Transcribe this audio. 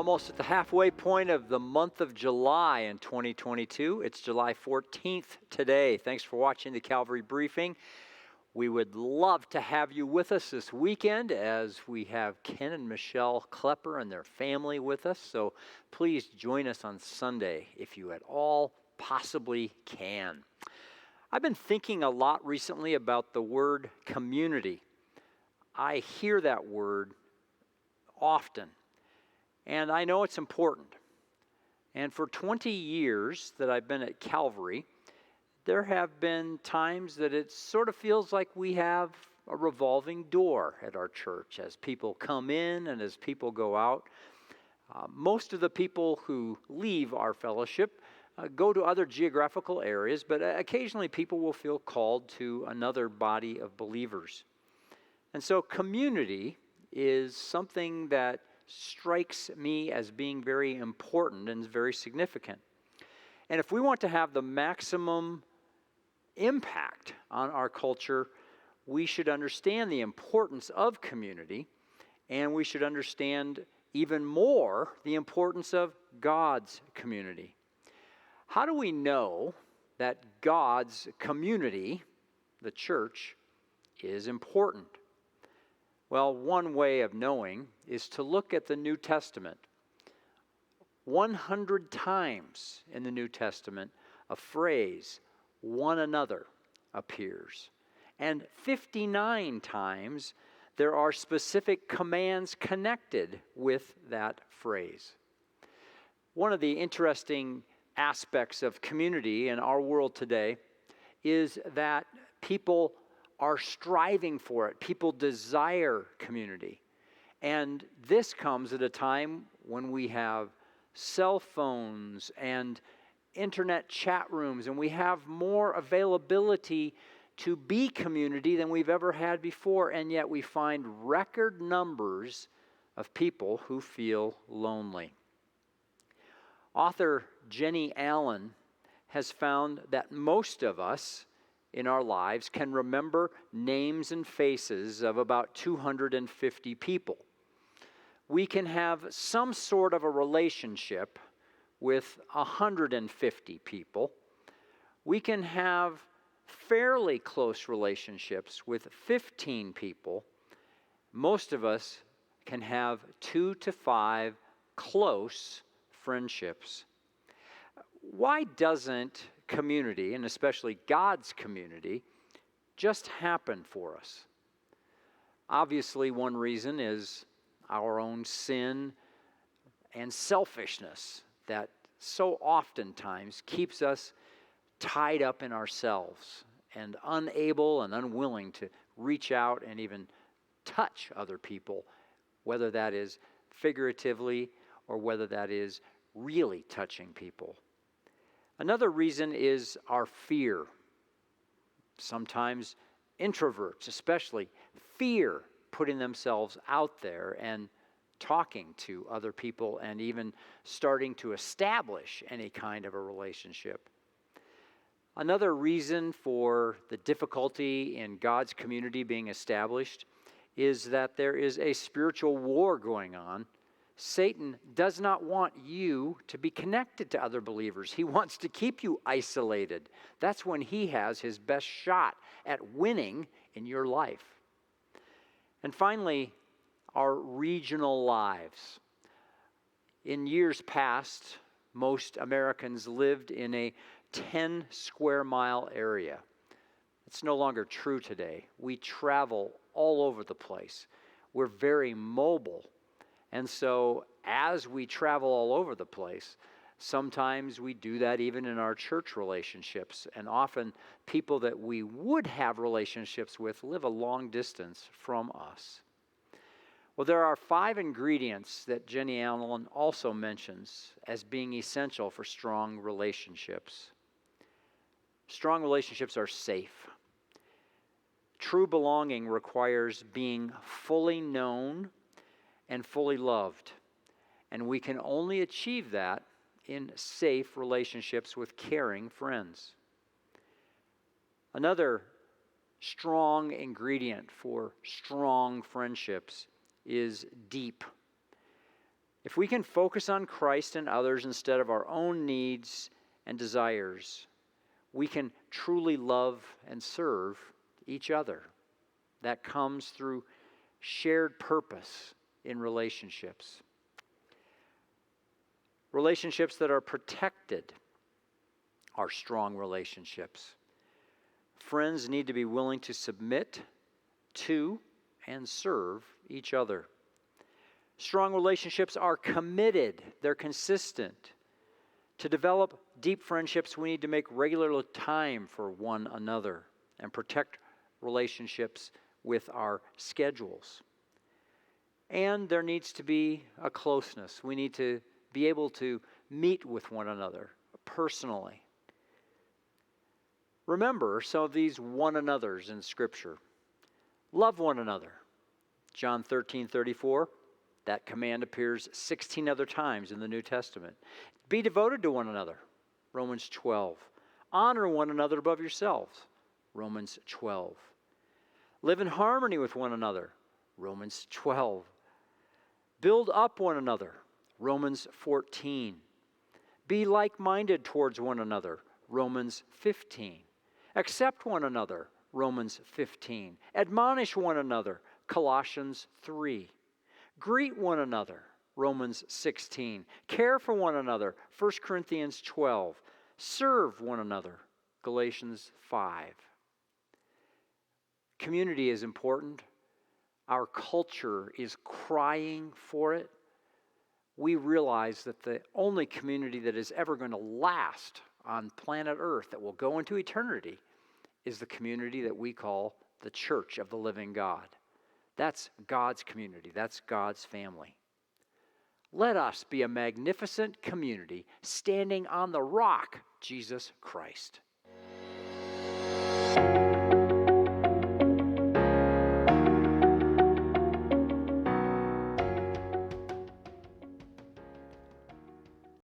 almost at the halfway point of the month of July in 2022. It's July 14th today. Thanks for watching the Calvary Briefing. We would love to have you with us this weekend as we have Ken and Michelle Klepper and their family with us. So please join us on Sunday if you at all possibly can. I've been thinking a lot recently about the word community. I hear that word often. And I know it's important. And for 20 years that I've been at Calvary, there have been times that it sort of feels like we have a revolving door at our church as people come in and as people go out. Most of the people who leave our fellowship go to other geographical areas, but occasionally people will feel called to another body of believers. And so community is something that strikes me as being very important and very significant. And if we want to have the maximum impact on our culture, we should understand the importance of community, and we should understand even more the importance of God's community. How do we know that God's community, the church, is important? Well, one way of knowing is to look at the New Testament. 100 times in the New Testament, a phrase, one another, appears. And 59 times, there are specific commands connected with that phrase. One of the interesting aspects of community in our world today is that people are striving for it. People desire community. And this comes at a time when we have cell phones and internet chat rooms, and we have more availability to be community than we've ever had before, and yet we find record numbers of people who feel lonely. Author Jenny Allen has found that most of us in our lives can remember names and faces of about 250 people. We can have some sort of a relationship with 150 people. We can have fairly close relationships with 15 people. Most of us can have 2 to 5 close friendships. Why doesn't community, and especially God's community, just happen for us? Obviously, one reason is our own sin and selfishness that so oftentimes keeps us tied up in ourselves and unable and unwilling to reach out and even touch other people, whether that is figuratively or whether that is really touching people. Another reason is our fear. Sometimes introverts especially fear putting themselves out there and talking to other people and even starting to establish any kind of a relationship. Another reason for the difficulty in God's community being established is that there is a spiritual war going on. Satan does not want you to be connected to other believers. He wants to keep you isolated. That's when he has his best shot at winning in your life. And finally, our regional lives. In years past, most Americans lived in a 10 square mile area. It's no longer true today. We travel all over the place. We're very mobile. And so as we travel all over the place, sometimes we do that even in our church relationships. And often people that we would have relationships with live a long distance from us. Well, there are 5 ingredients that Jenny Allen also mentions as being essential for strong relationships. Strong relationships are safe. True belonging requires being fully known and fully loved. And we can only achieve that in safe relationships with caring friends. Another strong ingredient for strong friendships is deep. If we can focus on Christ and others instead of our own needs and desires, we can truly love and serve each other. That comes through shared purpose in relationships. Relationships that are protected are strong relationships. Friends need to be willing to submit to and serve each other. Strong relationships are committed, they're consistent. To develop deep friendships, we need to make regular time for one another and protect relationships with our schedules. And there needs to be a closeness. We need to be able to meet with one another personally. Remember some of these one another's in Scripture. Love one another. John 13:34. That command appears 16 other times in the New Testament. Be devoted to one another. Romans 12. Honor one another above yourselves. Romans 12. Live in harmony with one another. Romans 12. Build up one another. Romans 14. Be like-minded towards one another. Romans 15. Accept one another. Romans 15. Admonish one another. Colossians 3. Greet one another. Romans 16. Care for one another. 1 Corinthians 12. Serve one another. Galatians 5. Community is important. Our culture is crying for it. We realize that the only community that is ever going to last on planet Earth, that will go into eternity, is the community that we call the Church of the Living God. That's God's community. That's God's family. Let us be a magnificent community standing on the rock, Jesus Christ.